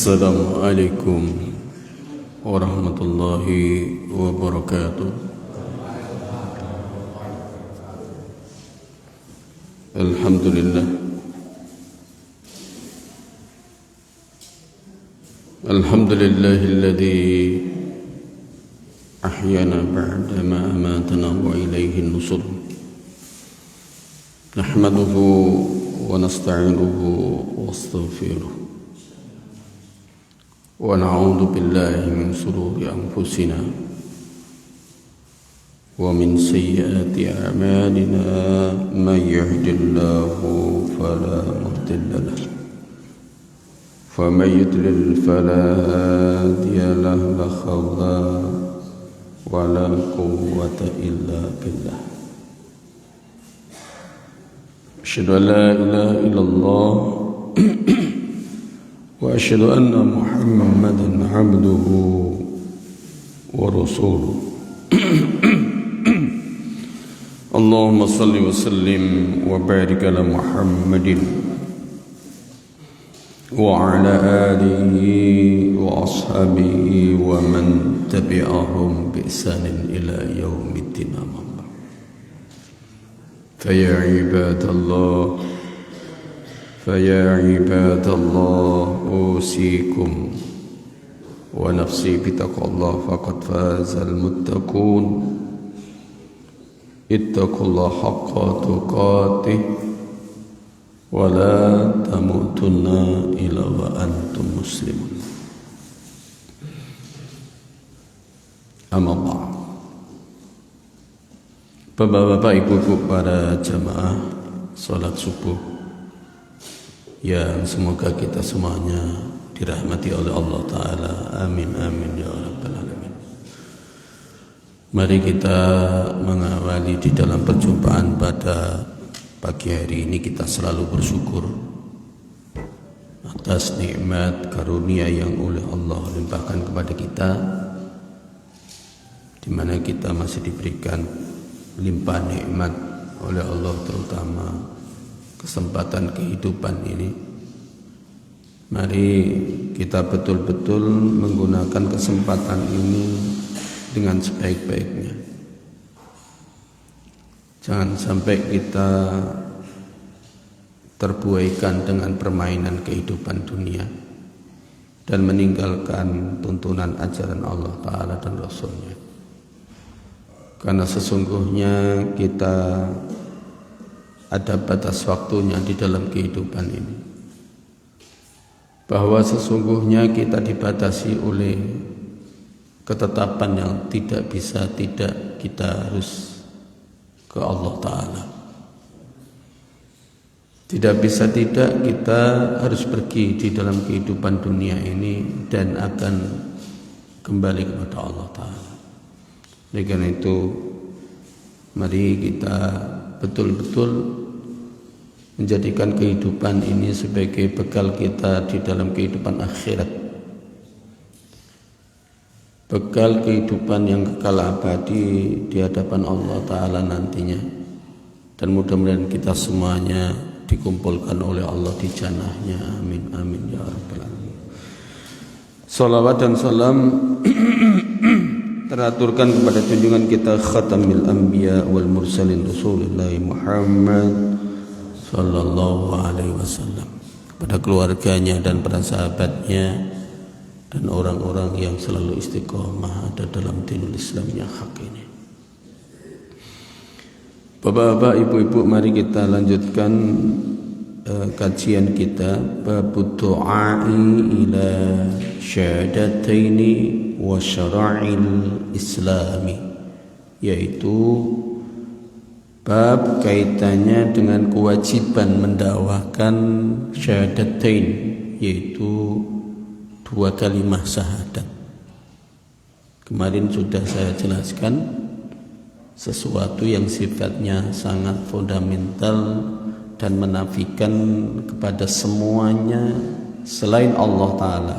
Assalamualaikum warahmatullahi wabarakatuh. Alhamdulillah. Alhamdulillahilladzi ahyana ba'dama amatana wa ilaihi nusur. Nahmaduhu wa nasta'inuhu wa astaghfiruh. Wa na'udzu billahi min shururi anfusina wa min sayyiati a'malina may yahdihillahu fala mudilla lahu wa may yudlil fala hadiya lahu la hawla wa la quwwata illa billah. Asyhadu an la ilaha illallah wa asyhadu anna Muhammadan abduhu wa rasuluh. Allahumma salli wa sallim wa barik ala Muhammadin wa ala alihi wa ashabihi wa man tabi'ahum bi ihsanin ila yaumiddin. Amma fa ya ibadallah فيا عباد الله أوصيكم ونفسي بتقوى الله فقد فاز المتقون اتقوا الله حق تقاته ولا تموتن إلا وأنتم مسلمون. أما بعد. Bapak-bapak, ibu-ibu, para jamaah salat subuh yang semoga kita semuanya dirahmati oleh Allah Ta'ala. Amin, amin, ya Rabbal Alamin. Mari kita mengawali di dalam perjumpaan pada pagi hari ini. Kita selalu bersyukur atas nikmat karunia yang oleh Allah limpahkan kepada kita, di mana kita masih diberikan limpah nikmat oleh Allah, terutama kesempatan kehidupan ini. Mari kita betul-betul menggunakan kesempatan ini dengan sebaik-baiknya. Jangan sampai kita terbuaikan dengan permainan kehidupan dunia dan meninggalkan tuntunan ajaran Allah Ta'ala dan Rasulnya. Karena sesungguhnya kita ada batas waktunya di dalam kehidupan ini, bahwa sesungguhnya kita dibatasi oleh ketetapan yang tidak bisa tidak, kita harus ke Allah Ta'ala. Tidak bisa tidak, kita harus pergi di dalam kehidupan dunia ini dan akan kembali kepada Allah Ta'ala. Oleh karena itu, mari kita betul-betul menjadikan kehidupan ini sebagai bekal kita di dalam kehidupan akhirat, bekal kehidupan yang kekal abadi di hadapan Allah Ta'ala nantinya. Dan mudah-mudahan kita semuanya dikumpulkan oleh Allah di jannahnya. Amin, amin, ya Rabbal Alamin. Salawat dan salam teraturkan kepada junjungan kita Khatamil Anbiya wal Mursalin Rasulullah Muhammad sallallahu alaihi wasallam, kepada keluarganya dan para sahabatnya dan orang-orang yang selalu istiqomah ada dalam dinul Islam yang hak ini. Bapak-bapak, ibu-ibu, mari kita lanjutkan kajian kita bab du'ai ila syahadataini wa syara'il islami, yaitu bab kaitannya dengan kewajiban mendakwakan syahadatain, yaitu dua kalimat syahadat. Kemarin sudah saya jelaskan sesuatu yang sifatnya sangat fundamental dan menafikan kepada semuanya selain Allah Ta'ala.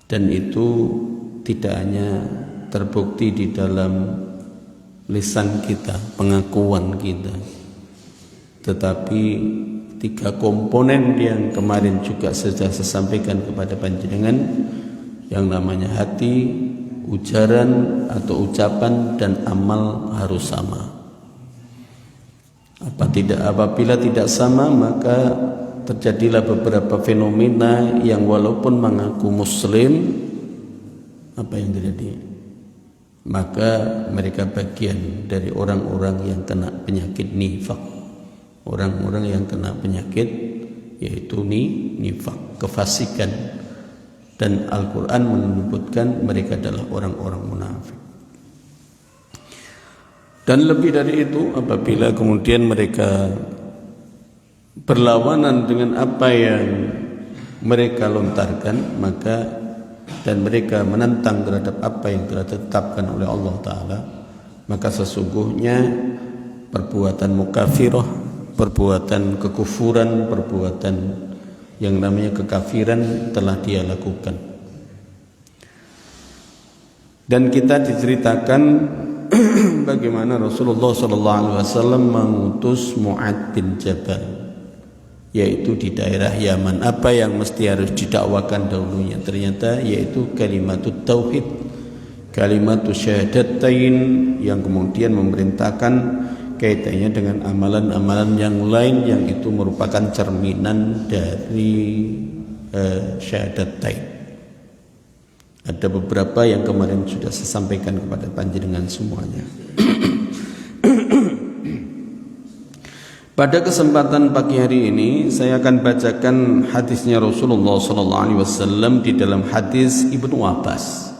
Dan itu tidak hanya terbukti di dalam lisan kita, pengakuan kita, tetapi tiga komponen yang kemarin juga sudah saya sampaikan kepada panjenengan, yang namanya hati, ujaran atau ucapan dan amal harus sama. Apabila tidak sama, maka terjadilah beberapa fenomena yang walaupun mengaku muslim, apa yang terjadi? Maka mereka bagian dari orang-orang yang kena penyakit nifak. Orang-orang yang kena penyakit yaitu nifak, kefasikan. Dan Al-Quran menyebutkan mereka adalah orang-orang munafik. Dan lebih dari itu, apabila kemudian mereka berlawanan dengan apa yang mereka lontarkan, maka dan mereka menentang terhadap apa yang telah ditetapkan oleh Allah Ta'ala, maka sesungguhnya perbuatan mukafirah, perbuatan kekufuran, perbuatan yang namanya kekafiran telah dia lakukan. Dan kita diceritakan bagaimana Rasulullah SAW mengutus Mu'ad bin Jabal, yaitu di daerah Yaman. Apa yang mesti harus didakwakan dahulunya? Ternyata yaitu kalimatut tauhid, kalimatut syahadatain, yang kemudian memerintahkan kaitannya dengan amalan-amalan yang lain yang itu merupakan cerminan dari syahadatain. Ada beberapa yang kemarin sudah saya sampaikan kepada panjenengan semuanya. Pada kesempatan pagi hari ini saya akan bacakan hadisnya Rasulullah SAW di dalam hadis Ibnu Abbas.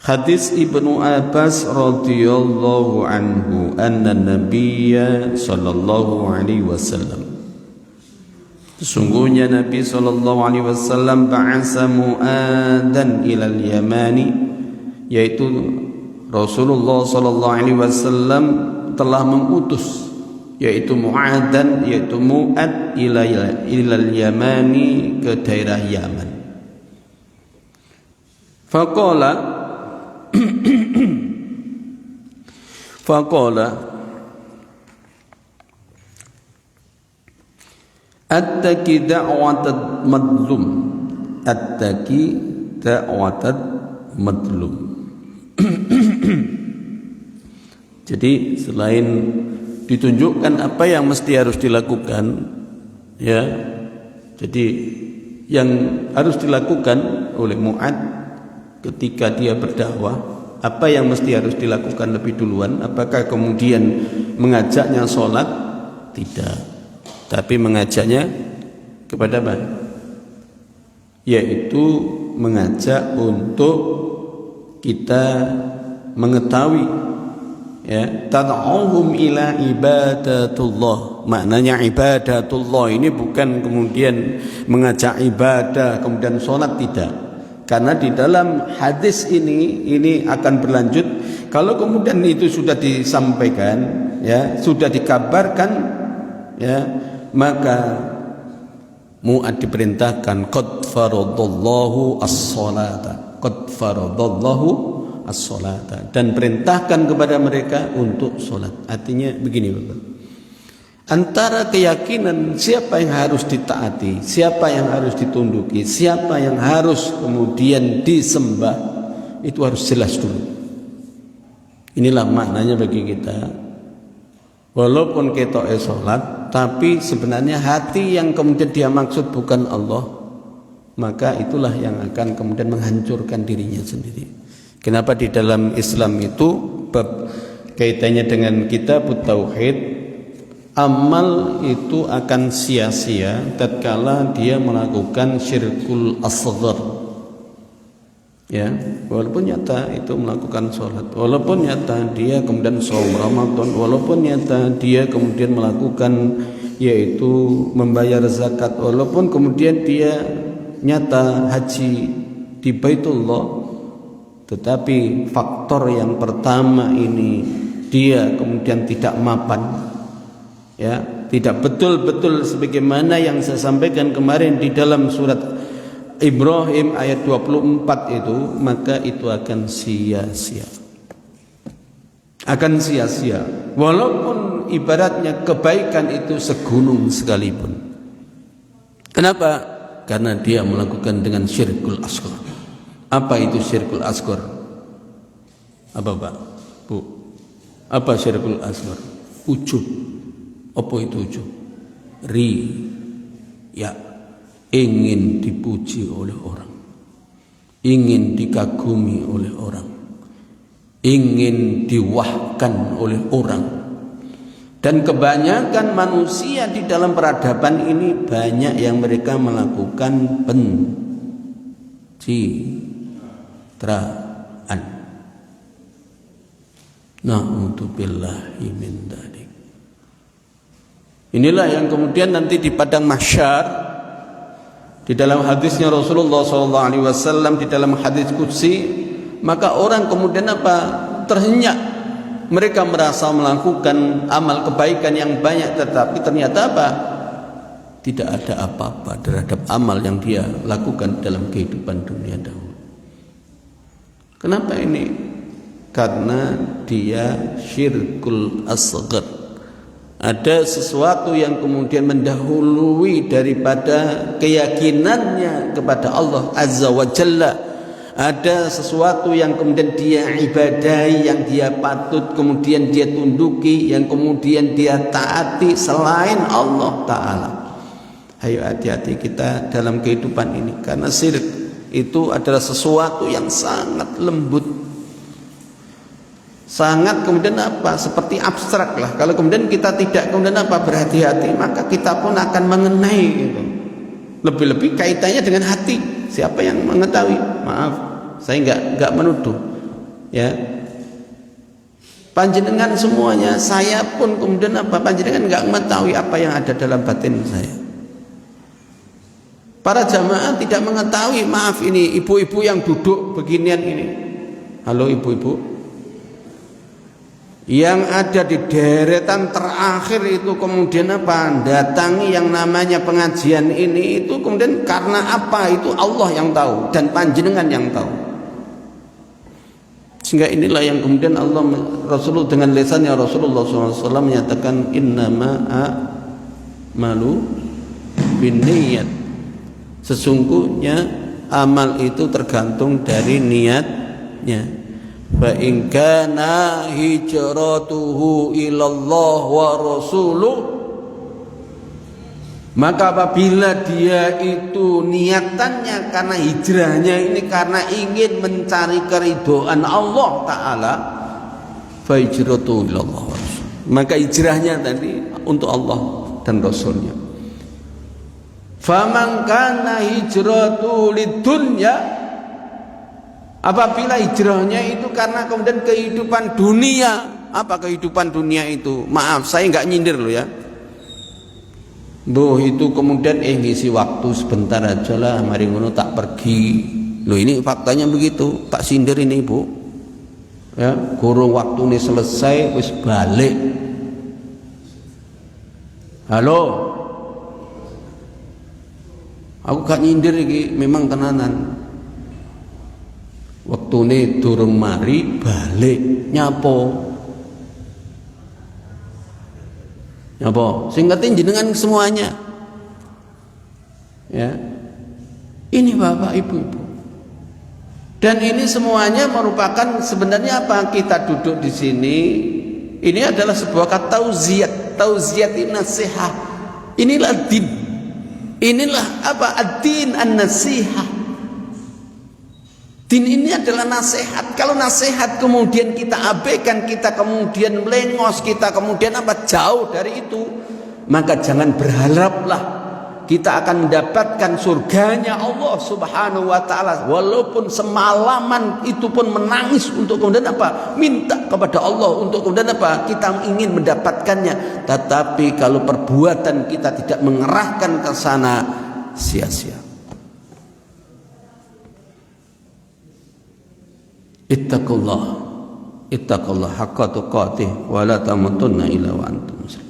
Hadis Ibnu Abbas radhiyallahu anhu anna Nabiyya sallallahu alaihi wasallam, sesungguhnya Nabi sallallahu alaihi wasallam ba'asa Mu'adan ilal Yamani, yaitu Rasulullah sallallahu alaihi wasallam telah mengutus yaitu Mu'adan, yaitu Mu'ad ilal Yamani, ke daerah Yaman. Faqala attaqi da'watad madlum, attaqi da'watad madlum. Jadi selain ditunjukkan apa yang mesti harus dilakukan, ya, jadi yang harus dilakukan oleh Mu'ad ketika dia berdakwah, apa yang mesti harus dilakukan lebih duluan? Apakah kemudian mengajaknya sholat? Tidak, tapi mengajaknya kepada apa? Yaitu mengajak untuk kita mengetahui, ya, tad'uhum ila ibadatullah. Maknanya ibadatullah ini bukan kemudian mengajak ibadah kemudian sholat, tidak. Karena di dalam hadis ini akan berlanjut. Kalau kemudian itu sudah disampaikan, ya, sudah dikabarkan, ya, maka Mu'ad diperintahkan qad faradallahu as-salata, qad faradallahu as-salata, dan perintahkan kepada mereka untuk sholat. Artinya begini, Bapak, antara keyakinan siapa yang harus ditaati, siapa yang harus ditunduki, siapa yang harus kemudian disembah, itu harus jelas dulu. Inilah maknanya bagi kita, walaupun kita sholat, tapi sebenarnya hati yang kemudian dia maksud bukan Allah, maka itulah yang akan kemudian menghancurkan dirinya sendiri. Kenapa di dalam Islam itu bab kaitannya dengan kitab tauhid, amal itu akan sia-sia tatkala dia melakukan syirkul asghar, ya, walaupun nyata itu melakukan sholat, walaupun nyata dia kemudian shaum Ramadan, walaupun nyata dia kemudian melakukan yaitu membayar zakat, walaupun kemudian dia nyata haji di Baitullah, tetapi faktor yang pertama ini dia kemudian tidak mapan, ya, tidak betul-betul sebagaimana yang saya sampaikan kemarin di dalam surat Ibrahim ayat 24 itu, maka itu akan sia-sia. akan sia-sia, walaupun ibaratnya kebaikan itu segunung sekalipun. Kenapa? Karena dia melakukan dengan syirkul asghar. Apa itu syirkul asghar? Apa Pak? Bu? Apa syirkul asghar? Ujub. Apa itu ujub? Ya, ingin dipuji oleh orang, ingin dikagumi oleh orang, ingin diwahkan oleh orang. Dan kebanyakan manusia di dalam peradaban ini banyak yang mereka melakukan pencitraan. Na'udzubillahi min dzalik. Inilah yang kemudian nanti di padang mahsyar, di dalam hadisnya Rasulullah SAW, di dalam hadis qudsi, maka orang kemudian apa? Terhenyak. Mereka merasa melakukan amal kebaikan yang banyak, tetapi ternyata apa? Tidak ada apa-apa terhadap amal yang dia lakukan dalam kehidupan dunia dahulu. Kenapa ini? Karena dia syirkul asghar. Ada sesuatu yang kemudian mendahului daripada keyakinannya kepada Allah Azza wa Jalla. Ada sesuatu yang kemudian dia ibadahi, yang dia patut kemudian dia tunduki, yang kemudian dia taati selain Allah Ta'ala. Ayo hati-hati kita dalam kehidupan ini, karena syirik itu adalah sesuatu yang sangat lembut, sangat kemudian apa? Seperti abstrak lah. Kalau kemudian kita tidak kemudian apa? Berhati-hati, maka kita pun akan mengenai gitu. Lebih-lebih kaitannya dengan hati. Siapa yang mengetahui? Maaf, saya enggak menuduh. Ya. Panjenengan semuanya, saya pun kemudian apa? Panjenengan enggak mengetahui apa yang ada dalam batin saya. Para jamaah tidak mengetahui, maaf ini ibu-ibu yang duduk beginian ini. Halo ibu-ibu. Yang ada di deretan terakhir itu kemudian apa? Datangi yang namanya pengajian ini itu kemudian karena apa? Itu Allah yang tahu dan panjenengan yang tahu. Sehingga inilah yang kemudian Allah Rasulullah dengan lisannya Rasulullah SAW menyatakan innama a'malu binniyat. Sesungguhnya amal itu tergantung dari niatnya. Fa in kana hijratuhu ilallah wa rasuluh, maka apabila dia itu niatannya karena hijrahnya ini karena ingin mencari keridhaan Allah Ta'ala, fa hijratuhu ilallah wa rasuluh, maka hijrahnya tadi untuk Allah dan Rasulnya. Faman kana hijratuhu lidunya, apabila hijrahnya itu karena kemudian kehidupan dunia. Apa kehidupan dunia itu? Maaf, saya nggak nyindir loh ya. Itu kemudian ngisi waktu sebentar aja lah, mari ngono tak pergi. Loh ini faktanya begitu, tak sindir ini Bu. Ya, kurung waktu ini selesai wis balik. Halo. Aku gak nyindir iki, memang tenanan. Waktu ini durung mari balik nyapo singkatin jenengan semuanya ya. Ini Bapak Ibu-ibu, dan ini semuanya merupakan sebenarnya apa? Kita duduk di sini ini adalah sebuah kata tauziat ini nasihat. Inilah din, inilah apa? Ad-din an-nasihah. Din ini adalah nasihat. Kalau nasihat kemudian kita abaikan, kita kemudian melengos, kita kemudian apa? Jauh dari itu, maka jangan berharaplah kita akan mendapatkan surganya Allah Subhanahu wa Ta'ala. Walaupun semalaman itu pun menangis untuk kemudian apa? Minta kepada Allah untuk kemudian apa? Kita ingin mendapatkannya. Tetapi kalau perbuatan kita tidak mengerahkan ke sana, sia-sia. Ittaqullah haqqa tuqatih wa la tamutunna illa wa antum muslimun.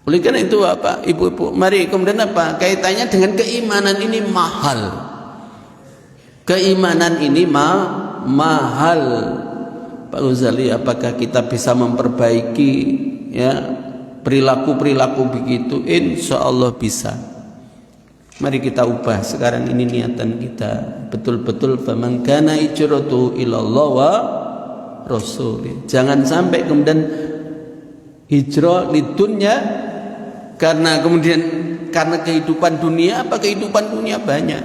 Oleh karena itu apa? Ibu-ibu, mari kemudian apa? Kaitannya dengan keimanan ini mahal. Keimanan ini mahal. Pak Ghazali, apakah kita bisa memperbaiki ya perilaku-perilaku begitu? Insya Allah bisa. Mari kita ubah sekarang ini niatan kita betul-betul, faman kana hijratuhu ilallah wa rasulih. Jangan sampai kemudian hijrah lidunya karena kehidupan dunia. Apa kehidupan dunia banyak,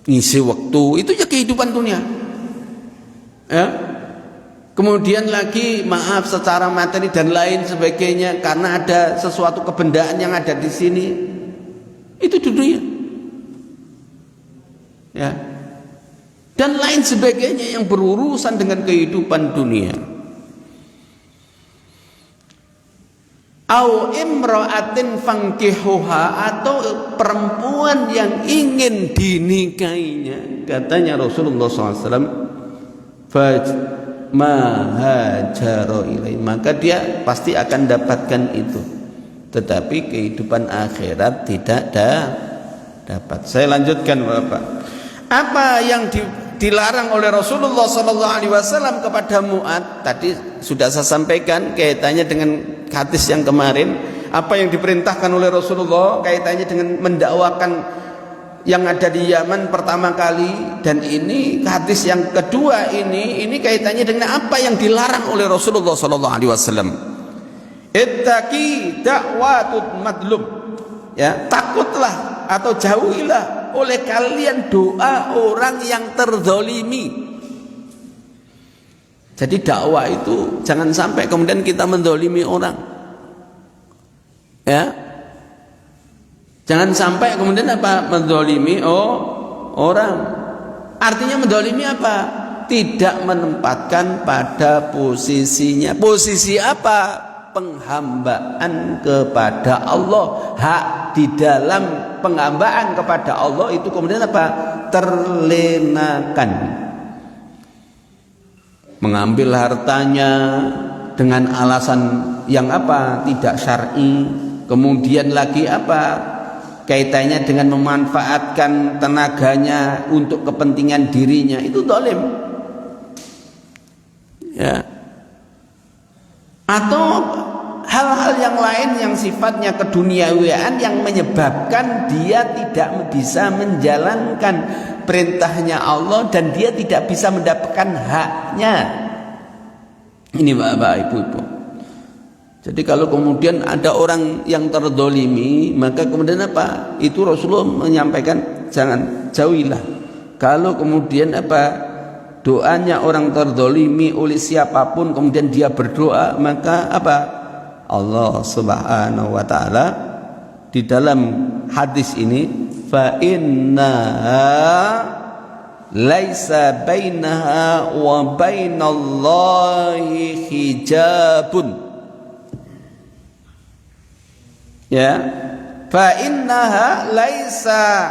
ngisi waktu itu ya kehidupan dunia ya. Kemudian lagi maaf secara materi dan lain sebagainya karena ada sesuatu kebendaan yang ada di sini, itu dunia ya, dan lain sebagainya yang berurusan dengan kehidupan dunia. Au imra'atin fankihuha, atau perempuan yang ingin dinikahinya, katanya Rasulullah SAW, mahajaro ilai, maka dia pasti akan dapatkan itu, tetapi kehidupan akhirat tidak dapat. Saya lanjutkan Bapak, apa yang dilarang oleh Rasulullah SAW kepada Mu'ad tadi sudah saya sampaikan kaitannya dengan hadis yang kemarin. Apa yang diperintahkan oleh Rasulullah kaitannya dengan mendakwakan yang ada di Yaman pertama kali, dan ini hadis yang kedua ini kaitannya dengan apa yang dilarang oleh Rasulullah SAW. Ittaqi da'watut madlum, ya, takutlah atau jauhilah oleh kalian doa orang yang terzolimi. Jadi dakwah itu jangan sampai kemudian kita mendolimi orang, ya. Jangan sampai kemudian apa? Mendolimi orang. Artinya mendolimi apa? Tidak menempatkan pada posisinya. Posisi apa? Penghambaan kepada Allah. Hak di dalam penghambaan kepada Allah itu kemudian apa? Terlenakan. Mengambil hartanya dengan alasan yang apa? Tidak syar'i. Kemudian lagi apa? Kaitannya dengan memanfaatkan tenaganya untuk kepentingan dirinya, itu zalim. Ya. Atau hal-hal yang lain yang sifatnya keduniawian yang menyebabkan dia tidak bisa menjalankan perintahnya Allah dan dia tidak bisa mendapatkan haknya. Ini Bapak Ibu-ibu. Jadi kalau kemudian ada orang yang terdolimi, maka kemudian apa? Itu Rasulullah menyampaikan jangan, jauhilah. Kalau kemudian apa? Doanya orang terdolimi oleh siapapun, kemudian dia berdoa, maka apa? Allah Subhanahu wa Ta'ala di dalam hadis ini, fa innaha laisa bainaha wa bainallahi hijabun. Ya, fa innaha laisa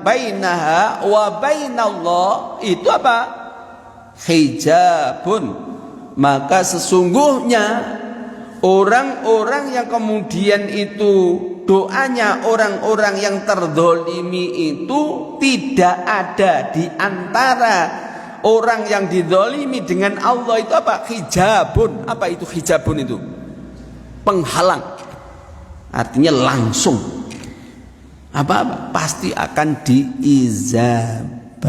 bainaha wa bainallah, itu apa? Hijabun. Maka sesungguhnya orang-orang yang kemudian itu doanya orang-orang yang terdolimi itu tidak ada di antara orang yang didolimi dengan Allah itu apa? Hijabun. Apa itu hijabun itu? Penghalang. Artinya langsung apa pasti akan diizabai.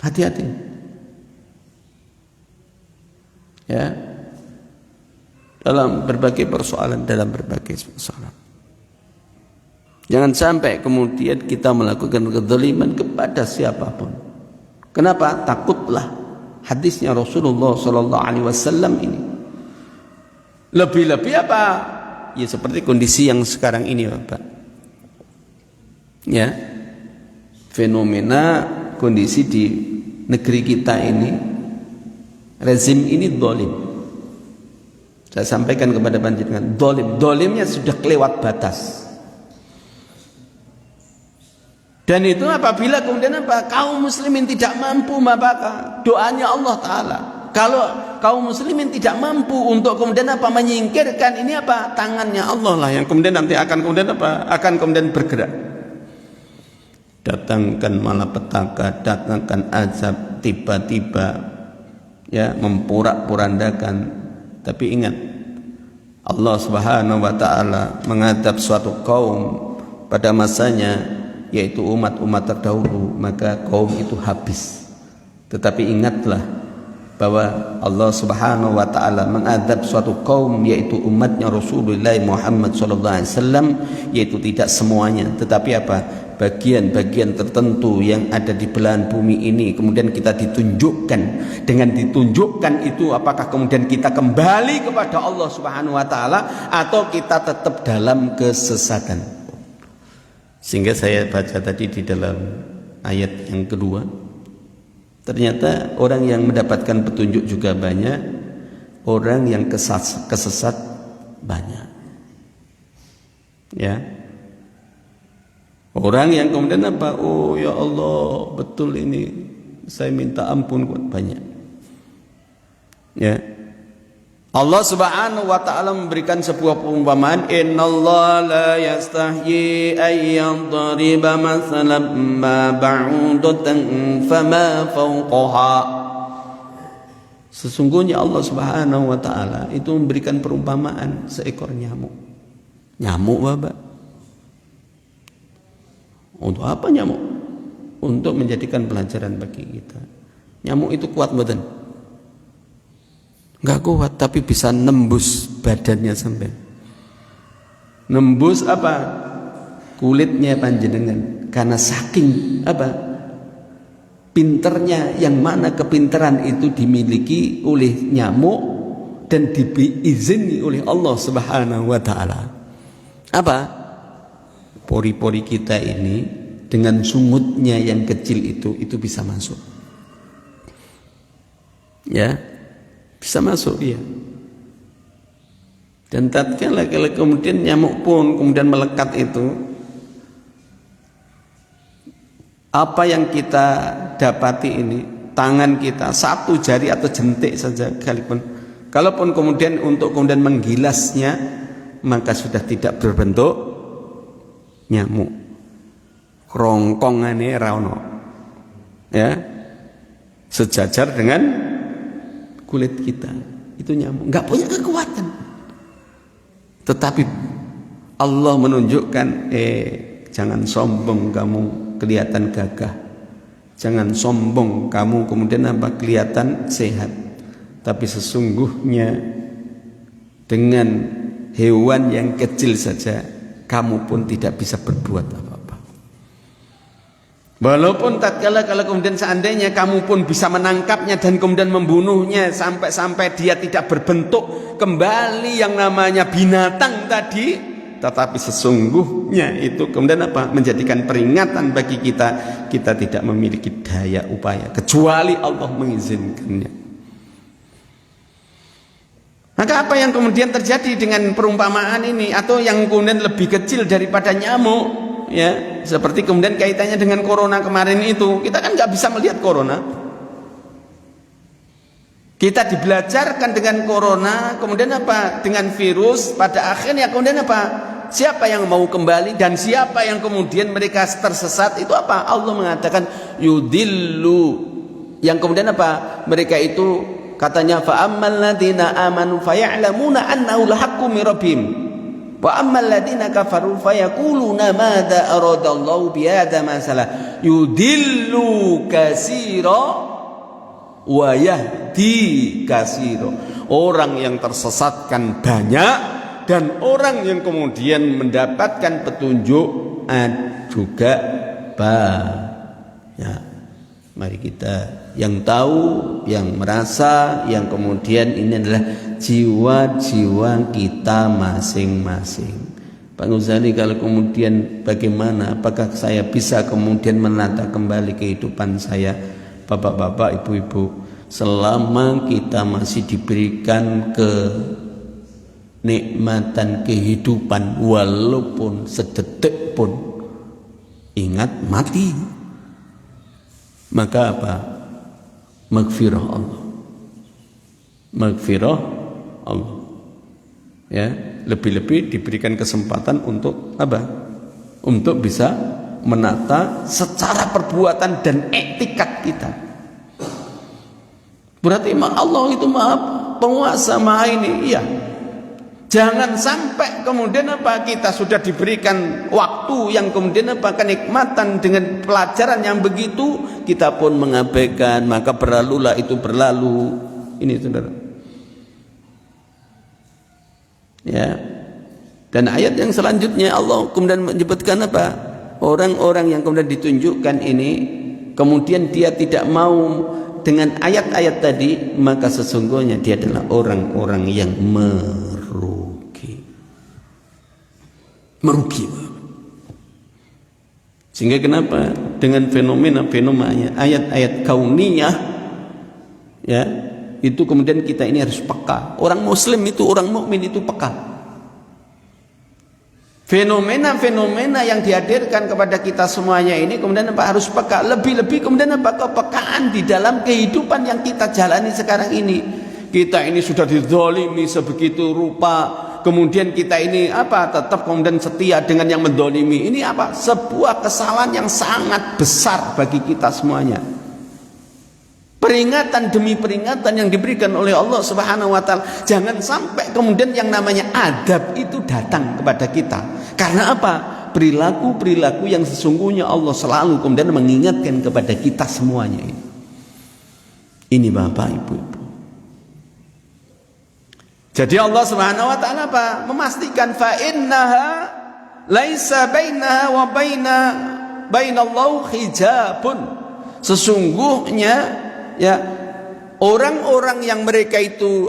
Hati-hati ya dalam berbagai persoalan, jangan sampai kemudian kita melakukan kezaliman kepada siapapun. Kenapa? Takutlah hadisnya Rasulullah SAW ini. Lebih-lebih apa? Ya seperti kondisi yang sekarang ini Bapak. Ya. Fenomena kondisi di negeri kita ini, rezim ini zalim. Saya sampaikan kepada panjenengan, zalim. Zalimnya sudah kelewat batas. Dan itu apabila kemudian apa? Kaum muslimin tidak mampu, maka doanya Allah Ta'ala. Kalau kaum muslimin tidak mampu untuk kemudian apa? Menyingkirkan ini apa? Tangannya Allah lah yang kemudian nanti akan kemudian apa? Akan kemudian bergerak. datangkan malapetaka, datangkan azab tiba-tiba, ya, memporak-porandakan. Tapi ingat, Allah Subhanahu wa taala mengadab suatu kaum pada masanya, yaitu umat-umat terdahulu, maka kaum itu habis. Tetapi ingatlah bahwa Allah Subhanahu wa taala mengadab suatu kaum, yaitu umatnya Rasulullah Muhammad sallallahu alaihi wasallam, yaitu tidak semuanya, tetapi apa? Bagian-bagian tertentu yang ada di belahan bumi ini kemudian kita ditunjukkan. Dengan ditunjukkan itu, apakah kemudian kita kembali kepada Allah Subhanahu wa taala atau kita tetap dalam kesesatan? Sehingga saya baca tadi di dalam ayat yang kedua, ternyata orang yang mendapatkan petunjuk juga banyak, orang yang kesesat banyak. Ya. Orang yang kemudian apa? Oh ya Allah, betul ini, saya minta ampun, banyak. Ya. Allah Subhanahu wa taala memberikan sebuah perumpamaan, innallaha la yastahyi ay yadriba mathalan ma ba'udatan fama fawqaha. Sesungguhnya Allah Subhanahu wa taala itu memberikan perumpamaan seekor nyamuk. Nyamuk, Bapak. Untuk apa nyamuk? Untuk menjadikan pelajaran bagi kita. Nyamuk itu kuat badan? Enggak kuat, tapi bisa nembus badannya sampai. Nembus apa? Kulitnya panjenengan. Karena saking apa? Pinternya, yang mana kepinteran itu dimiliki oleh nyamuk dan diizini oleh Allah Subhanahu wa taala. Apa? Pori-pori kita ini dengan sungutnya yang kecil itu bisa masuk. Ya, bisa masuk dia. Dan tatkala kemudian nyamuk pun kemudian melekat itu, apa yang kita dapati ini, tangan kita, satu jari atau jentik saja sekalipun, kalaupun kemudian untuk kemudian menggilasnya, maka sudah tidak berbentuk nyamuk. Kerongkongane ra ono. Ya. Sejajar dengan kulit kita. Itu nyamuk, enggak punya kekuatan. Tetapi Allah menunjukkan, jangan sombong kamu kelihatan gagah. Jangan sombong kamu kemudian apa? Kelihatan sehat. Tapi sesungguhnya dengan hewan yang kecil saja kamu pun tidak bisa berbuat apa-apa. Walaupun tatkala kalau kemudian seandainya kamu pun bisa menangkapnya dan kemudian membunuhnya sampai dia tidak berbentuk kembali yang namanya binatang tadi, tetapi sesungguhnya itu kemudian apa? Menjadikan peringatan bagi kita tidak memiliki daya upaya kecuali Allah mengizinkannya. Maka apa yang kemudian terjadi dengan perumpamaan ini, atau yang kemudian lebih kecil daripada nyamuk, ya, seperti kemudian kaitannya dengan corona kemarin itu, kita kan nggak bisa melihat corona. Kita dibelajarkan dengan corona, kemudian apa? Dengan virus, pada akhirnya kemudian apa? Siapa yang mau kembali dan siapa yang kemudian mereka tersesat itu apa? Allah mengatakan yudillu, yang kemudian apa? Mereka itu katanya fa ammal ladina amanu fayalamuna annahu lahaqqu min rabbihim wa ammal ladina kafaru fayaquluna madza aradallahu bihadza masalah yudillu katsira wa yahdi katsira. Orang yang tersesatkan banyak dan orang yang kemudian mendapatkan petunjuk juga banyak. Mari kita yang tahu, yang merasa, yang kemudian ini adalah jiwa-jiwa kita masing-masing. Pak Ghazali, kalau kemudian bagaimana, apakah saya bisa kemudian menata kembali kehidupan saya? Bapak-bapak, ibu-ibu, selama kita masih diberikan kenikmatan kehidupan walaupun sedetik pun, ingat mati. Maka apa? Maghfirah Allah. Maghfirah Allah. Ya, lebih-lebih diberikan kesempatan untuk apa? Untuk bisa menata secara perbuatan dan etikat kita. Berarti Allah itu Maha Penguasa, Maha ini. Iya. Jangan sampai kemudian kita sudah diberikan waktu yang kemudian kenikmatan dengan pelajaran yang begitu kita pun mengabaikan, maka berlalulah itu berlalu. Ini saudara. Ya. Dan ayat yang selanjutnya Allah kemudian menyebutkan orang-orang yang kemudian ditunjukkan ini kemudian dia tidak mau dengan ayat-ayat tadi, maka sesungguhnya dia adalah orang-orang yang merugi. Sehingga kenapa dengan fenomena-fenomenanya ayat-ayat kauniyah ya, itu kemudian kita ini harus peka. Orang muslim itu, orang mukmin itu peka. Fenomena-fenomena yang dihadirkan kepada kita semuanya ini kemudian harus peka. Lebih-lebih kemudian kepekaan di dalam kehidupan yang kita jalani sekarang ini. Kita ini sudah dizalimi sebegitu rupa. Kemudian kita ini tetap kemudian setia dengan yang mendolimi. Ini sebuah kesalahan yang sangat besar bagi kita semuanya. Peringatan demi peringatan yang diberikan oleh Allah Subhanahu wa taala. Jangan sampai kemudian yang namanya adab itu datang kepada kita. Karena perilaku-perilaku yang sesungguhnya Allah selalu kemudian mengingatkan kepada kita semuanya ini. Ini Bapak Ibu. Jadi Allah Subhanahu wa taala memastikan fa innaha laisa bainaha wa bainallahu hijabun. Sesungguhnya ya orang-orang yang mereka itu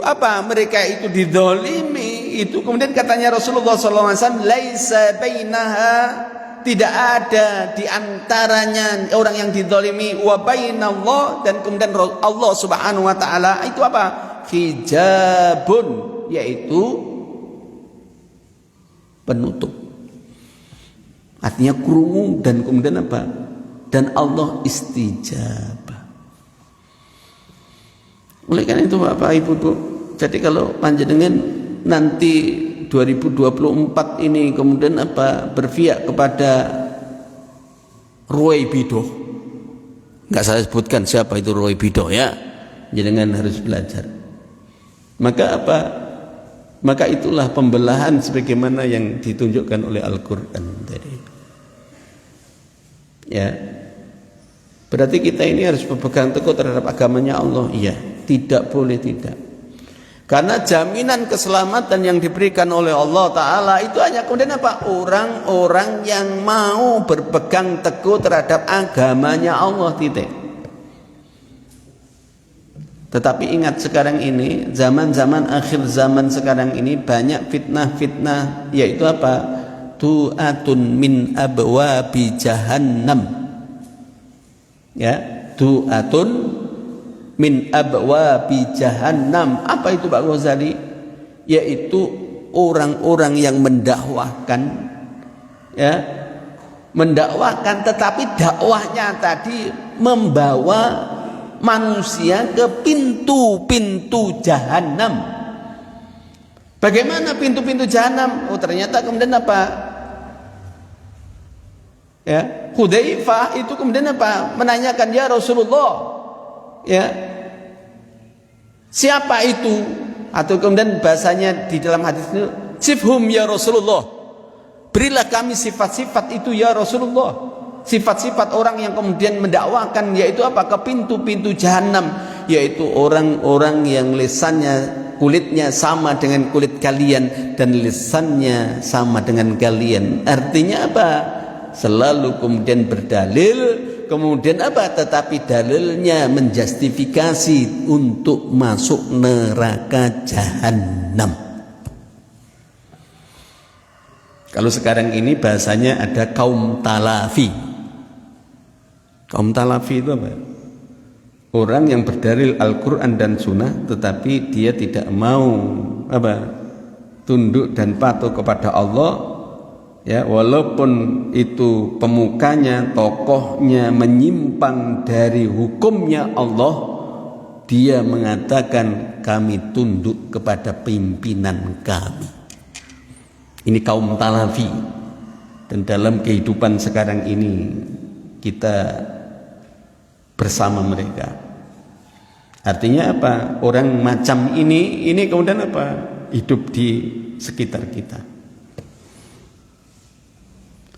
dizalimi itu kemudian katanya Rasulullah SAW laisa bainaha, tidak ada di antaranya orang yang dizalimi wa bainallah, dan kemudian Allah Subhanahu wa taala itu hijabun, yaitu penutup. Artinya krungu, dan kemudian dan Allah istijabah. Oleh karena itu Bapak Ibu, jadi kalau panjenengan nanti 2024 ini kemudian berpihak kepada Roy Bidoh, nggak saya sebutkan siapa itu Roy Bidoh ya, jenengan harus belajar. Maka itulah pembelahan sebagaimana yang ditunjukkan oleh Al-Quran tadi. Ya, berarti kita ini harus berpegang teguh terhadap agamanya Allah. Iya, tidak boleh tidak. Karena jaminan keselamatan yang diberikan oleh Allah Ta'ala itu hanya kemudian orang-orang yang mau berpegang teguh terhadap agamanya Allah, titik. Tetapi ingat sekarang ini, zaman-zaman akhir zaman sekarang ini banyak fitnah-fitnah, yaitu du'atun min abwabi jahannam. Ya, du'atun min abwabi jahannam. Apa itu Pak Ghazali? Yaitu orang-orang yang mendakwahkan, ya, tetapi dakwahnya tadi membawa manusia ke pintu-pintu jahanam. Bagaimana pintu-pintu jahanam? Oh, ternyata kemudian ya, Hudzaifah itu kemudian menanyakan, ya Rasulullah, ya, siapa itu? Atau kemudian bahasanya di dalam hadis itu, sifhum ya Rasulullah, berilah kami sifat-sifat itu ya Rasulullah. Sifat-sifat orang yang kemudian mendakwakan, yaitu ke pintu-pintu jahanam, yaitu orang-orang yang kulitnya sama dengan kulit kalian dan lisannya sama dengan kalian. Artinya selalu kemudian berdalil, kemudian tetapi dalilnya menjustifikasi untuk masuk neraka jahanam. Kalau sekarang ini bahasanya ada kaum talafi. Kaum talafi itu orang yang berdalil Al-Quran dan Sunnah, tetapi dia tidak mau tunduk dan patuh kepada Allah, ya, walaupun itu pemukanya, tokohnya menyimpang dari hukumnya Allah, dia mengatakan kami tunduk kepada pimpinan kami. Ini kaum talafi. Dan dalam kehidupan sekarang ini kita bersama mereka. Artinya apa? Orang macam ini kemudian apa? Hidup di sekitar kita.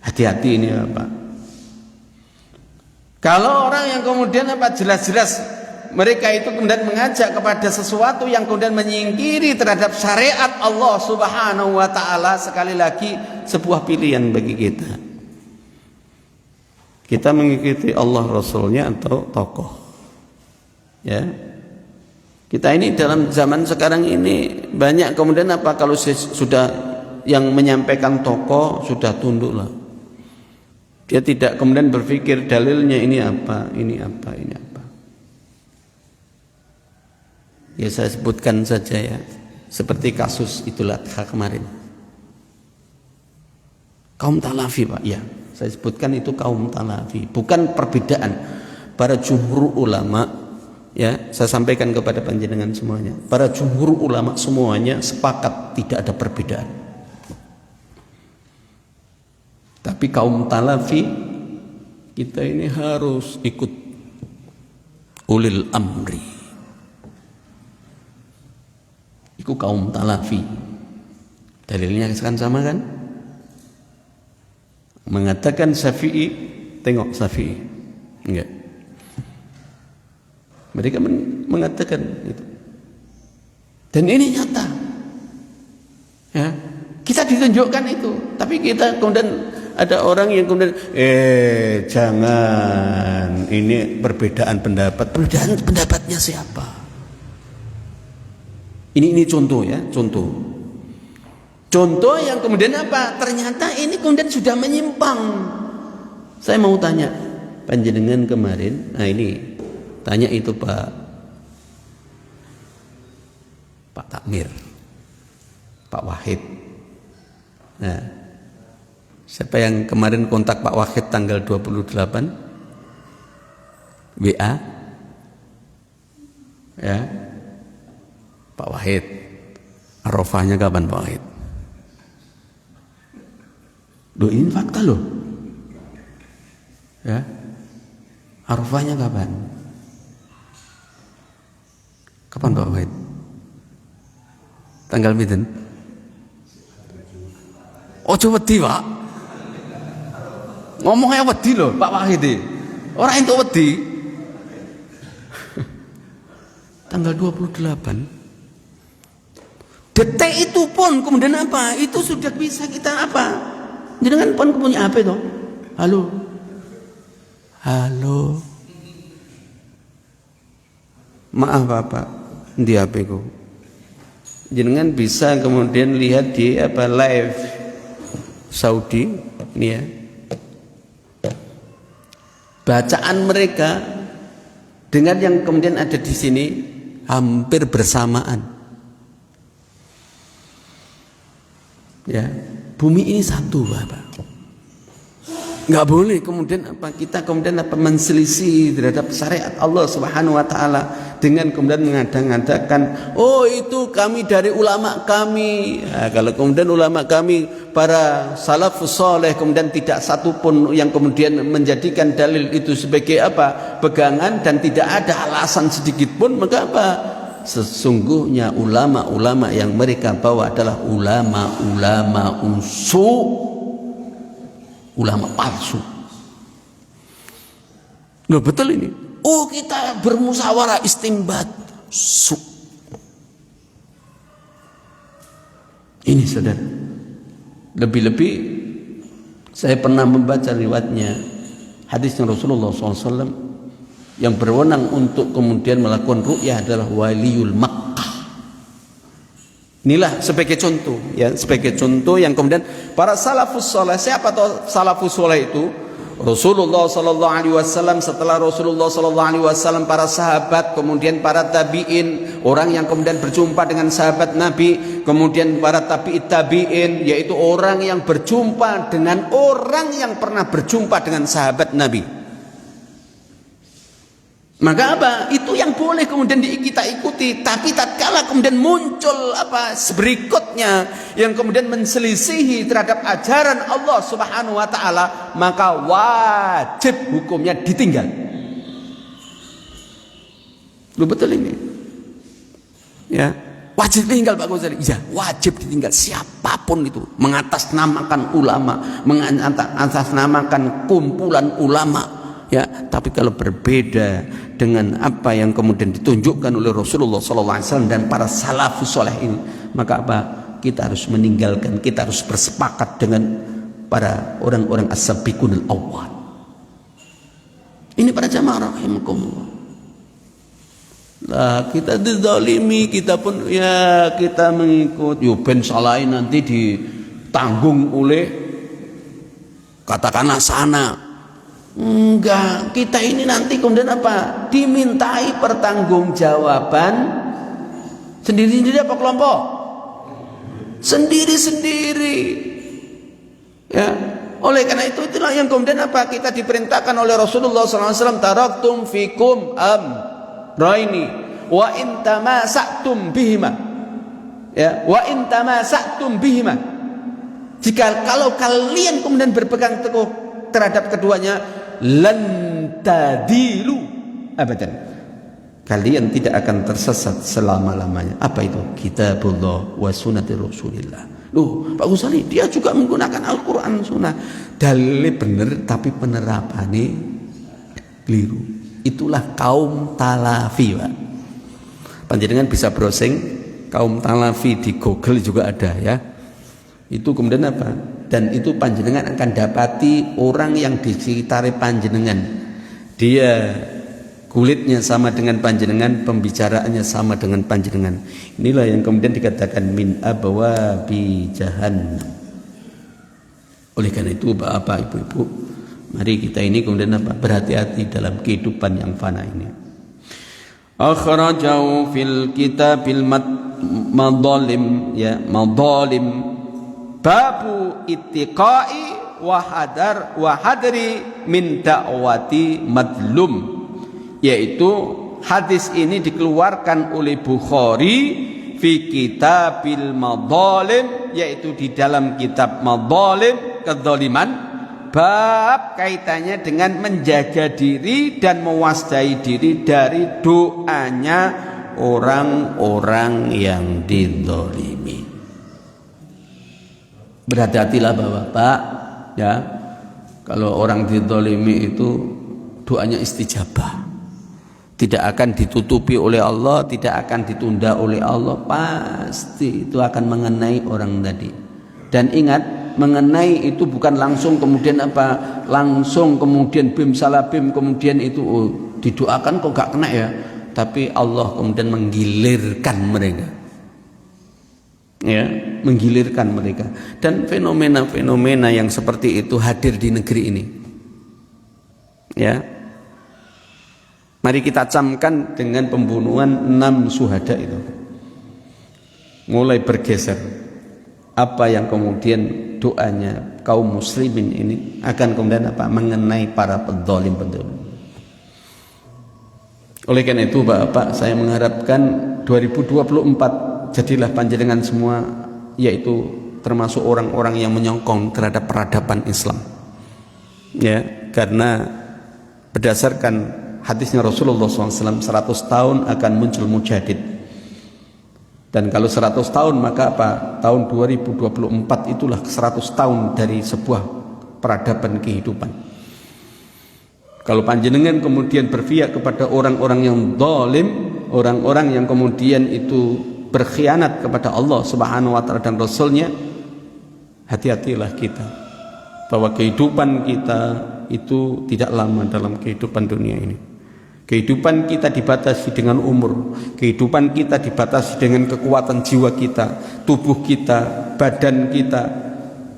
Hati-hati ini apa? Kalau orang yang kemudian apa jelas-jelas mereka itu kemudian mengajak kepada sesuatu yang kemudian menyingkiri terhadap syariat Allah Subhanahu wa taala, sekali lagi sebuah pilihan bagi kita. Kita mengikuti Allah Rasulnya atau tokoh. Ya. Kita ini dalam zaman sekarang ini banyak kemudian apa kalau sudah yang menyampaikan tokoh sudah tunduklah. Dia tidak kemudian berpikir dalilnya ini apa, ini apa, ini apa. Ya saya sebutkan saja ya, seperti kasus Idul Adha kemarin. Kaum Talafi Pak, ya saya sebutkan itu kaum Talafi, bukan perbedaan. Para jumhur ulama, ya saya sampaikan kepada panjenengan semuanya. Para jumhur ulama semuanya sepakat tidak ada perbedaan. Tapi kaum Talafi kita ini harus ikut ulil amri. Itu kaum Talafi. Dalilnya kan sama kan? Mengatakan Syafi'i, tengok Syafi'i. Enggak. Mereka mengatakan itu. Dan ini nyata. Ya. Kita ditunjukkan itu, tapi kita kemudian ada orang yang kemudian jangan, ini perbedaan pendapat. Perbedaan pendapatnya siapa? Ini contoh ya, contoh. Contoh yang kemudian apa? Ternyata ini kemudian sudah menyimpang. Saya mau tanya, panjenengan kemarin, nah ini tanya itu Pak Takmir, Pak Wahid. Nah, siapa yang kemarin kontak Pak Wahid tanggal 28 WA? Ya, Pak Wahid. Arafahnya kapan Pak Wahid? Loh ini fakta loh. Ya, Arafahnya kapan? Kapan Pak Wahid? Tanggal pinten? Ojo wedi Pak. Ngomongnya wedi loh Pak Wahid. Orang itu wedi. Tanggal 28. Detik itu pun kemudian apa? Itu sudah bisa kita apa? Jangan pun punya HP toh. Halo. Halo. Maaf Bapak, di HP ku. Jangan bisa kemudian lihat di apa live Saudi ini ya. Bacaan mereka dengan yang kemudian ada di sini hampir bersamaan. Ya, bumi ini satu, Bapak. Enggak boleh kemudian apa kita kemudian apa menselisih terhadap syariat Allah Subhanahu wa taala dengan kemudian mengada-ngadakan oh itu kami dari ulama kami. Nah, kalau kemudian ulama kami para salafus saleh kemudian tidak satu pun yang kemudian menjadikan dalil itu sebagai apa pegangan dan tidak ada alasan sedikit pun, maka apa sesungguhnya ulama-ulama yang mereka bawa adalah ulama-ulama ulama palsu. Loh betul ini. Oh kita bermusyawarah istimbat. Ini saudara. Lebih-lebih saya pernah membaca riwayatnya hadisnya Rasulullah SAW yang berwenang untuk kemudian melakukan ru'yah adalah waliul Makkah. Inilah sebagai contoh ya, sebagai contoh yang kemudian para salafus saleh. Siapa tahu salafus saleh itu? Rasulullah sallallahu alaihi wasallam, setelah Rasulullah sallallahu alaihi wasallam para sahabat, kemudian para tabi'in, orang yang kemudian berjumpa dengan sahabat Nabi, kemudian para tabi'it tabi'in, yaitu orang yang berjumpa dengan orang yang pernah berjumpa dengan sahabat Nabi. Maka apa? Itu yang boleh kemudian kita ikuti. Tapi tatkala kemudian muncul berikutnya yang kemudian menselisihi terhadap ajaran Allah Subhanahu wa taala, maka wajib hukumnya ditinggal. Lu betul ini? Ya, wajib ditinggal Pak Ghazali. Ya, wajib ditinggal siapapun itu, mengatasnamakan ulama, mengatasnamakan kumpulan ulama. Ya, tapi kalau berbeda dengan apa yang kemudian ditunjukkan oleh Rasulullah SAW dan para salafus soleh ini, maka apa? Kita harus meninggalkan, kita harus bersepakat dengan para orang-orang as-sabiqunul awwal. Ini para jamaah rahimakumullah. Lah kita dizalimi, kita pun ya kita mengikut. Yo ben salahin nanti ditanggung oleh katakanlah sana. Enggak, kita ini nanti kemudian apa? Dimintai pertanggungjawaban sendiri-sendiri apa kelompok? Sendiri-sendiri. Ya, oleh karena itulah yang kemudian apa? Kita diperintahkan oleh Rasulullah SAW, taraktum fikum amrayni wa in tamasaktum bihima. Ya, wa in tamasaktum bihima. Kalau kalian kemudian berpegang teguh terhadap keduanya, lan tadilu abadan, kalian tidak akan tersesat selama-lamanya. Apa itu? Kitabullah wa sunnati Rasulillah. Loh, Pak Ghazali dia juga menggunakan Al-Quran Sunnah. Dalilnya benar tapi penerapannya keliru. Itulah kaum talafi, Pak. Panjenengan bisa browsing kaum talafi di Google juga ada ya. Itu kemudian apa? Dan itu panjenengan akan dapati orang yang di sekitar panjenengan, dia kulitnya sama dengan panjenengan, pembicaraannya sama dengan panjenengan. Inilah yang kemudian dikatakan min abwabi jahannam. Oleh karena itu Bapak Ibu-ibu, mari kita ini kemudian apa? Berhati-hati dalam kehidupan yang fana ini. Akhrajahu fil kitabil madzalim, ya, madzalim babu ittiqai wa hadri min da'wati madlum, yaitu hadis ini dikeluarkan oleh Bukhari fi kitabil madzalim, yaitu di dalam kitab madzalim, kezaliman, bab kaitannya dengan menjaga diri dan mewaspadai diri dari doanya orang-orang yang dizalimi. Berhati-hatilah Bapak-bapak ya, kalau orang dizalimi itu doanya istijabah, tidak akan ditutupi oleh Allah, tidak akan ditunda oleh Allah, pasti itu akan mengenai orang tadi. Dan ingat, mengenai itu bukan langsung kemudian apa, langsung kemudian bim salah bim kemudian itu didoakan kok gak kena ya, tapi Allah kemudian menggilirkan mereka. Ya, menggilirkan mereka. Dan fenomena-fenomena yang seperti itu hadir di negeri ini. Ya, mari kita camkan dengan pembunuhan 6 syuhada itu. Mulai bergeser apa yang kemudian doanya kaum muslimin ini akan kemudian apa? Mengenai para penzalim-penzalim. Oleh karena itu Bapak, saya mengharapkan 2024 jadilah panjenengan semua yaitu termasuk orang-orang yang menyongkong terhadap peradaban Islam. Ya, karena berdasarkan hadisnya Rasulullah SAW, 100 tahun akan muncul mujadid. Dan kalau 100 tahun maka apa? Tahun 2024 itulah 100 tahun dari sebuah peradaban kehidupan. Kalau panjenengan kemudian berpihak kepada orang-orang yang zalim, orang-orang yang kemudian itu berkhianat kepada Allah Subhanahu wa taala dan Rasulnya, hati-hatilah kita bahwa kehidupan kita itu tidak lama dalam kehidupan dunia ini. Kehidupan kita dibatasi dengan umur, kehidupan kita dibatasi dengan kekuatan jiwa kita, tubuh kita, badan kita.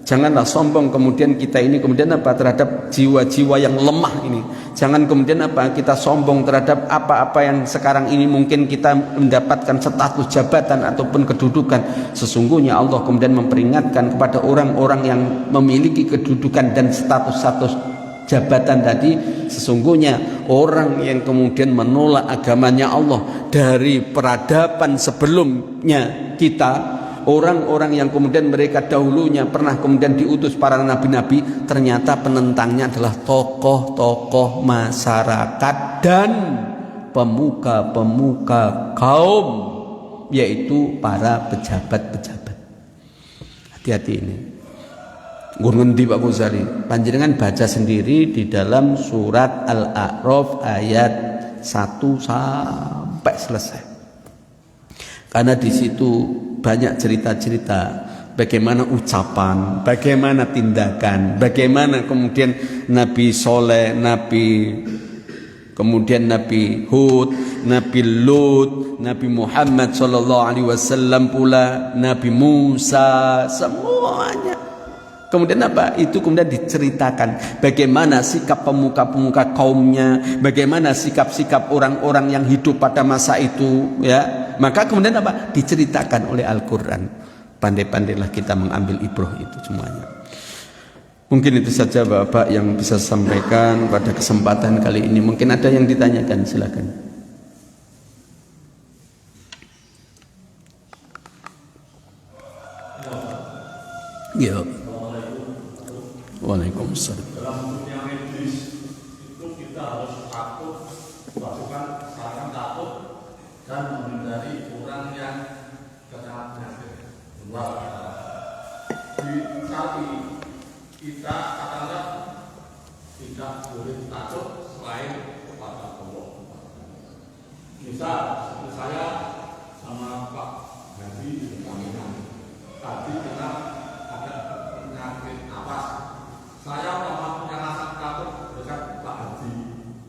Janganlah sombong kemudian kita ini kemudian apa terhadap jiwa-jiwa yang lemah ini. Jangan kemudian apa kita sombong terhadap apa-apa yang sekarang ini mungkin kita mendapatkan status jabatan ataupun kedudukan. Sesungguhnya Allah kemudian memperingatkan kepada orang-orang yang memiliki kedudukan dan status-status jabatan tadi, sesungguhnya orang yang kemudian menolak agamanya Allah dari peradaban sebelumnya kita, orang-orang yang kemudian mereka dahulunya pernah kemudian diutus para nabi-nabi, ternyata penentangnya adalah tokoh-tokoh masyarakat dan pemuka-pemuka kaum, yaitu para pejabat-pejabat. Hati-hati ini. Gue ngendi Pak Ghazali, panjenengan baca sendiri di dalam surat Al-A'raf ayat 1 sampai selesai. Karena di situ banyak cerita-cerita bagaimana ucapan, bagaimana tindakan, bagaimana kemudian Nabi Soleh, kemudian Nabi Hud, Nabi Lut, Nabi Muhammad SAW pula, Nabi Musa, semuanya. Kemudian apa? Itu kemudian diceritakan bagaimana sikap pemuka-pemuka kaumnya, bagaimana sikap-sikap orang-orang yang hidup pada masa itu, ya. Maka kemudian apa? Diceritakan oleh Al-Qur'an. Pandai-pandailah kita mengambil ibrah itu semuanya. Mungkin itu saja Bapak yang bisa sampaikan pada kesempatan kali ini. Mungkin ada yang ditanyakan, silakan. Ya. Waalaikumsalam. Dalam dunia medis itu kita harus takut, bahkan sekarang takut dan menghindari orang yang kena penyakit. Di saat ini kita katakanlah tidak boleh takut selain kepada Allah. Misal seperti saya sama Pak Haji di Kaminan tadi kena ada penyakit napas. Saya pernah punya rasa takut dekat Pak Haji.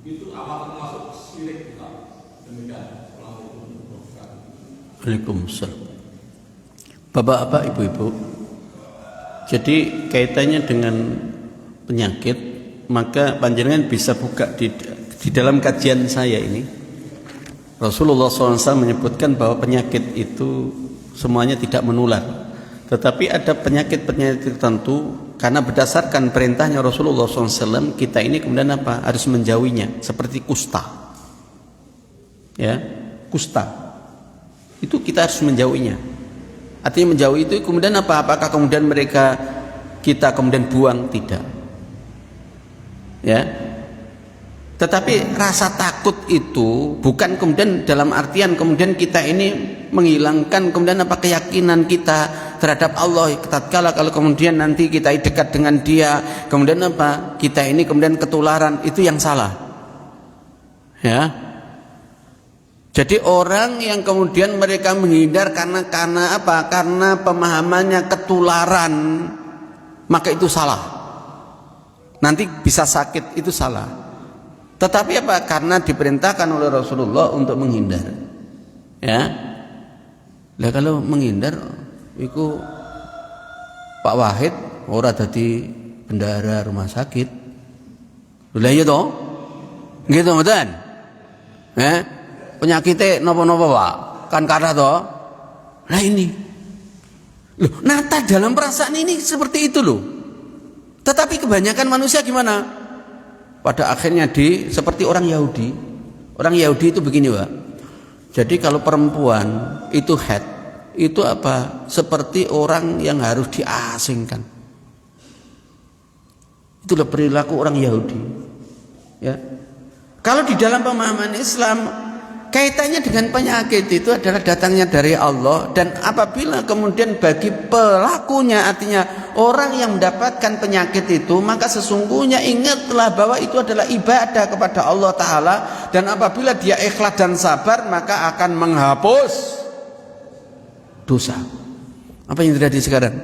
Itu apa termasuk syirik kita? Demikian. Waalaikumsalam. Bapak-bapak, ibu-ibu, jadi kaitannya dengan penyakit, maka panjenengan bisa buka di dalam kajian saya ini. Rasulullah SAW menyebutkan bahwa penyakit itu semuanya tidak menular, tetapi ada penyakit-penyakit tertentu karena berdasarkan perintahnya Rasulullah SAW, kita ini kemudian apa? Harus menjauhinya, seperti kusta. Ya, kusta. Itu kita harus menjauhinya. Artinya menjauhi itu kemudian apa? Apakah kemudian kita kemudian buang? Tidak. Ya. Tetapi rasa takut itu bukan kemudian dalam artian kemudian kita ini menghilangkan kemudian apa keyakinan kita terhadap Allah. Tatkala kalau kemudian nanti kita dekat dengan Dia, kemudian apa? Kita ini kemudian ketularan, itu yang salah. Ya. Jadi orang yang kemudian mereka menghindar karena apa? Karena pemahamannya ketularan, maka itu salah. Nanti bisa sakit, itu salah. Tetapi apa? Karena diperintahkan oleh Rasulullah untuk menghindar. Ya. Lah kalau menghindar iku Pak Wahid ora dadi bendahara rumah sakit. Lha iya to? Nggih to mboten? Penyakitnya napa-napa Pak? Kan kathah to? Lah ini. Loh, nata dalam perasaan ini seperti itu loh. Tetapi kebanyakan manusia gimana? Pada akhirnya seperti orang Yahudi. Orang Yahudi itu begini Pak. Jadi kalau perempuan itu head, itu apa? Seperti orang yang harus diasingkan. Itulah perilaku orang Yahudi. Ya. Kalau di dalam pemahaman Islam, kaitannya dengan penyakit itu adalah datangnya dari Allah, dan apabila kemudian bagi pelakunya, artinya orang yang mendapatkan penyakit itu, maka sesungguhnya ingatlah bahwa itu adalah ibadah kepada Allah Ta'ala, dan apabila dia ikhlas dan sabar maka akan menghapus dosa. Apa yang terjadi sekarang?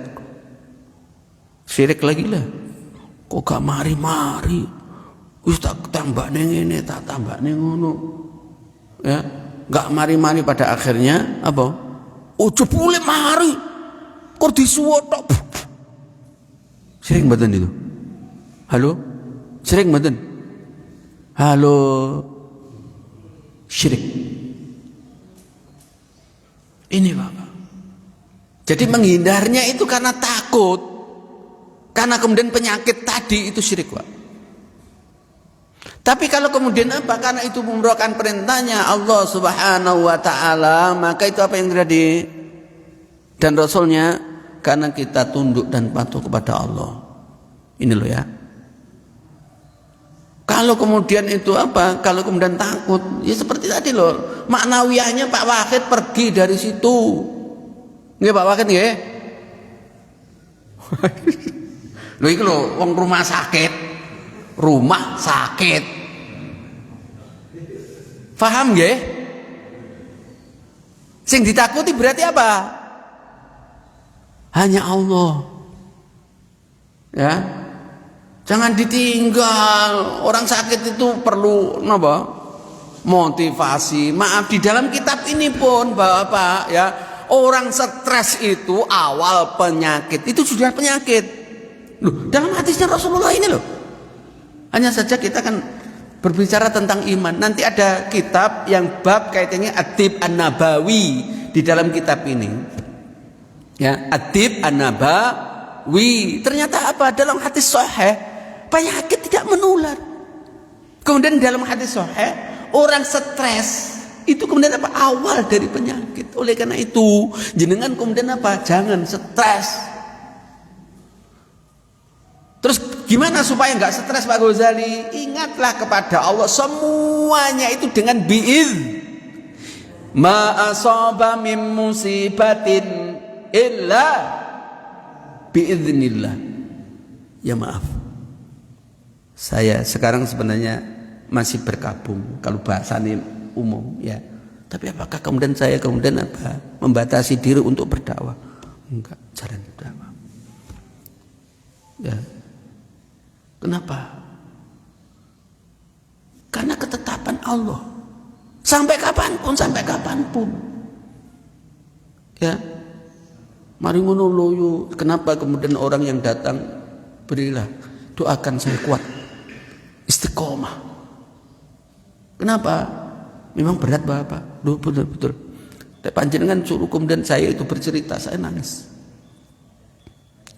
Syirik lagi lah. Kok gak mari-mari, wis tak tambah neng ini, tak tambah neng ngono. Ya, nggak mari-mari pada akhirnya apa? Ojo boleh mari, kok disuwotok. Sering mboten itu? Halo? Sering mboten? Halo? Syirik. Ini Bapak. Jadi menghindarnya itu karena takut, karena kemudian penyakit tadi itu syirik Pak. Tapi kalau kemudian apa? Karena itu merupakan perintahnya Allah Subhanahu wa taala, maka itu apa yang terjadi? Dan Rasulnya, karena kita tunduk dan patuh kepada Allah. Ini loh ya. Kalau kemudian itu apa? Kalau kemudian takut, ya seperti tadi loh. Maknawiyahnya Pak Wahid pergi dari situ. Nggih Pak Wahid nggih. Lho iki lho wong rumah sakit. Rumah sakit. Paham nggih? Sing ditakuti berarti apa? Hanya Allah. Ya. Jangan ditinggal. Orang sakit itu perlu napa? Motivasi. Maaf, di dalam kitab ini pun Bapak ya, orang stres itu awal penyakit. Itu sudah penyakit. Loh, dalam hadisnya Rasulullah ini loh. Hanya saja kita kan berbicara tentang iman. Nanti ada kitab yang bab kaitannya At-Tib An-Nabawi di dalam kitab ini. Ya, At-Tib An-Nabawi. Ternyata apa? Dalam hadis sahih, penyakit tidak menular. Kemudian dalam hadis sahih, orang stres itu kemudian apa? Awal dari penyakit. Oleh karena itu, jenengan kemudian apa? Jangan stres. Terus gimana supaya nggak stres Pak Ghazali? Ingatlah kepada Allah, semuanya itu dengan bi'idz. Ma asaba min musibatin illa bi'idznillah. Ya maaf, saya sekarang sebenarnya masih berkabung kalau bahasanya umum ya. Tapi apakah kemudian saya kemudian apa? Membatasi diri untuk berdakwah? Enggak, jarang berdakwah. Ya. Kenapa? Karena ketetapan Allah. Sampai kapanpun. Ya. Mari ngono loyo. Kenapa kemudian orang yang datang, berilah, doakan saya kuat, istiqomah. Kenapa? Memang berat Bapak. Loh, betul. Tapi panjenengan suruh kemudian saya itu bercerita, saya nangis.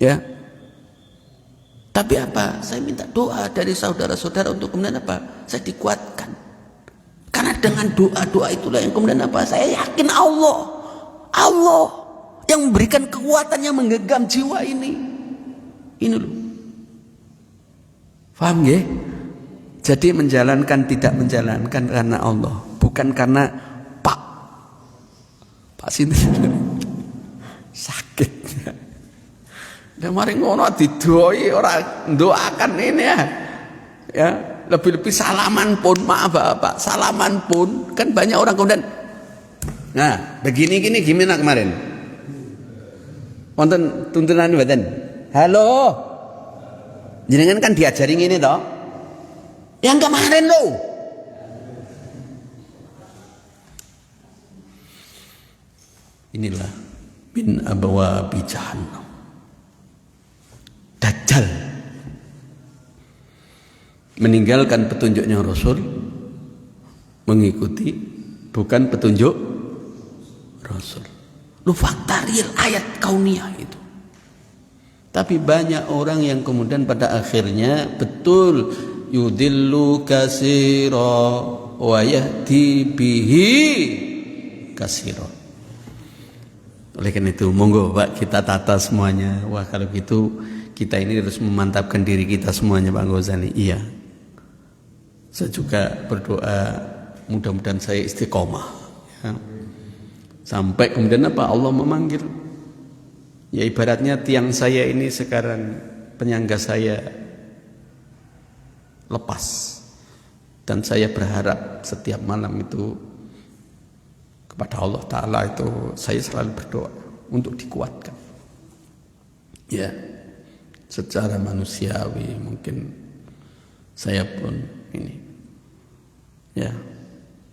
Ya. Tapi apa? Saya minta doa dari saudara-saudara untuk kemudian apa? Saya dikuatkan. Karena dengan doa-doa itulah yang kemudian apa? Saya yakin Allah yang memberikan kekuatan yang menggenggam jiwa ini. Ini loh. Paham ya? Jadi tidak menjalankan karena Allah, bukan karena Pak Sinti sakit. Dan mari ngono didoi orang doakan ini ya. Ya, lebih-lebih salaman pun, maaf Bapak, salaman pun kan banyak orang kemudian. Nah, begini gimana kemarin? Wonten tuntunan mboten? Halo. Jenengan kan diajari ngene toh? Yang kemarin loh. Inilah min abwabi jahannam. Dajjal meninggalkan petunjuknya Rasul, mengikuti bukan petunjuk Rasul. Lu fakta real ayat kauniyah itu. Tapi banyak orang yang kemudian pada akhirnya betul yudillu katsira wa yahdi bihi katsira. Oleh karena itu monggo Pak kita tata semuanya. Wah kalau gitu kita ini harus memantapkan diri kita semuanya Pak Ghazali. Iya. Saya juga berdoa mudah-mudahan saya istiqomah. Ya. Sampai kemudian apa? Allah memanggil. Ya ibaratnya tiang saya ini sekarang penyangga saya lepas. Dan saya berharap setiap malam itu kepada Allah Ta'ala itu saya selalu berdoa untuk dikuatkan. Ya. Secara manusiawi mungkin saya pun ini ya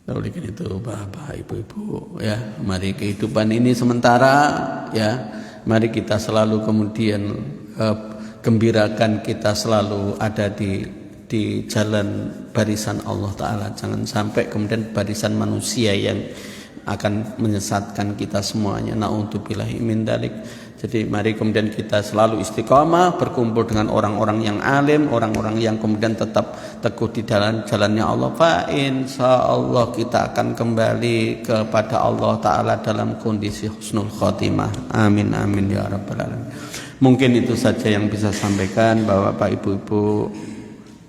oleh karena itu bapak ibu-ibu ya mari kehidupan ini sementara ya mari kita selalu kemudian gembirakan kita selalu ada di jalan barisan Allah Ta'ala, jangan sampai kemudian barisan manusia yang akan menyesatkan kita semuanya. Na'udzubillahi min dzalik. Jadi mari kemudian kita selalu istiqamah, berkumpul dengan orang-orang yang alim, orang-orang yang kemudian tetap teguh di jalannya Allah. Fa insyaallah kita akan kembali kepada Allah Ta'ala dalam kondisi husnul khotimah. Amin amin ya rabbal alamin. Mungkin itu saja yang bisa sampaikan. Bapak ibu-ibu,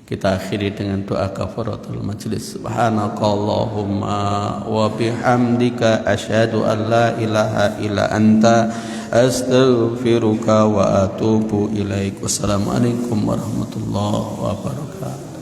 kita akhiri dengan doa kafaratul majlis. Subhanakallahumma wa bihamdika asyhadu an la ilaha illa anta astaghfiruka wa atubu ilaik. Wassalamualaikum warahmatullahi wabarakatuh.